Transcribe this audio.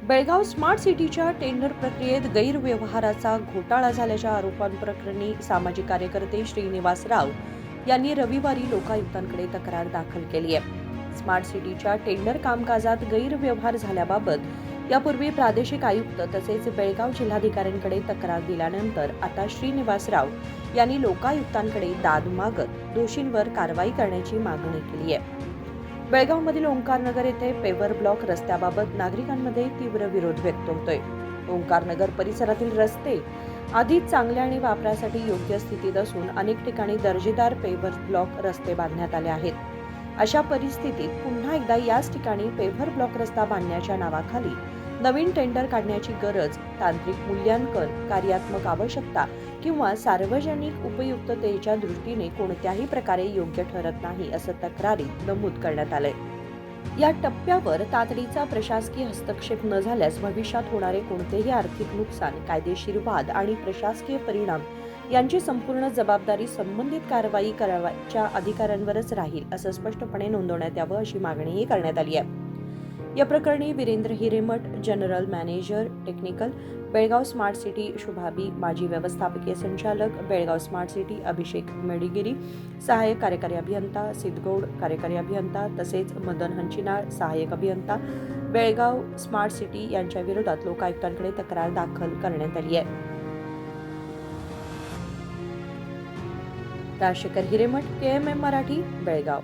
Belgaum smart सिटीच्या tender प्रक्रियेत गैरव्यवहाराचा घोटाळा झाल्याच्या आरोपांप्रकरणी सामाजिक कार्यकर्ते श्रीनिवास राव यांनी रविवारी लोकायुक्तांकडे तक्रार दाखल केली आहे. स्मार्ट सिटीच्या टेंडर कामकाजात गैरव्यवहार झाल्याबाबत यापूर्वी प्रादेशिक आयुक्त तसेच बेळगाव जिल्हाधिकाऱ्यांकडे तक्रार दिल्यानंतर आता श्रीनिवास राव यांनी लोकायुक्तांकडे दाद मागत दोषींवर कारवाई करण्याची मागणी केली आहे. बेळगावमधील ओंकारनगर येथे पेवर ब्लॉक रस्त्याबाबत नागरिकांमध्ये तीव्र विरोध व्यक्त होतोय. ओंकारनगर परिसरातील रस्ते आधीच चांगले आणि वापरासाठी योग्य स्थितीत असून अनेक ठिकाणी दर्जेदार पेवर ब्लॉक रस्ते बांधण्यात आले आहेत. अशा परिस्थितीत पुन्हा एकदा याच ठिकाणी पेवर ब्लॉक रस्ता बांधण्याच्या नावाखाली नवीन टेंडर काढण्याची गरज, तांत्रिक मूल्यांकन, कार्यात्मक आवश्यकता किंवा सार्वजनिक उपयुक्ततेच्या दृष्टीने कोणत्याही प्रकारे योग्य ठरत नाही असं तक्रारीत नमूद करण्यात आलंय. या टप्प्यावर तातडीचा प्रशासकीय हस्तक्षेप न झाल्यास भविष्यात होणारे कोणतेही आर्थिक नुकसान, कायदेशीर वाद आणि प्रशासकीय परिणाम यांची संपूर्ण जबाबदारी संबंधित कारवाई करावयाच्या अधिकाऱ्यांवरच राहील असं स्पष्टपणे नोंदवण्यात यावं अशी मागणीही करण्यात आली आहे. या प्रकरणी Virendra Hiremath, general manager technical, Belgaum smart city शुभाबी, माजी व्यवस्थापकीय संचालक, बेळगाव स्मार्ट सिटी अभिषेक मेडिगिरी, सहाय्यक कार्यकारी अभियंता, सिद्धगौड कार्यकारी अभियंता तसेच मदन हंचिनाळ सहाय्यक अभियंता, बेळगाव स्मार्ट सिटी यांच्या विरोधात लोकायुक्तांकडे तक्रार दाखल करण्यात आली आहे. राजशेखर हिरेमठ, KMM मराठी, बेळगाव.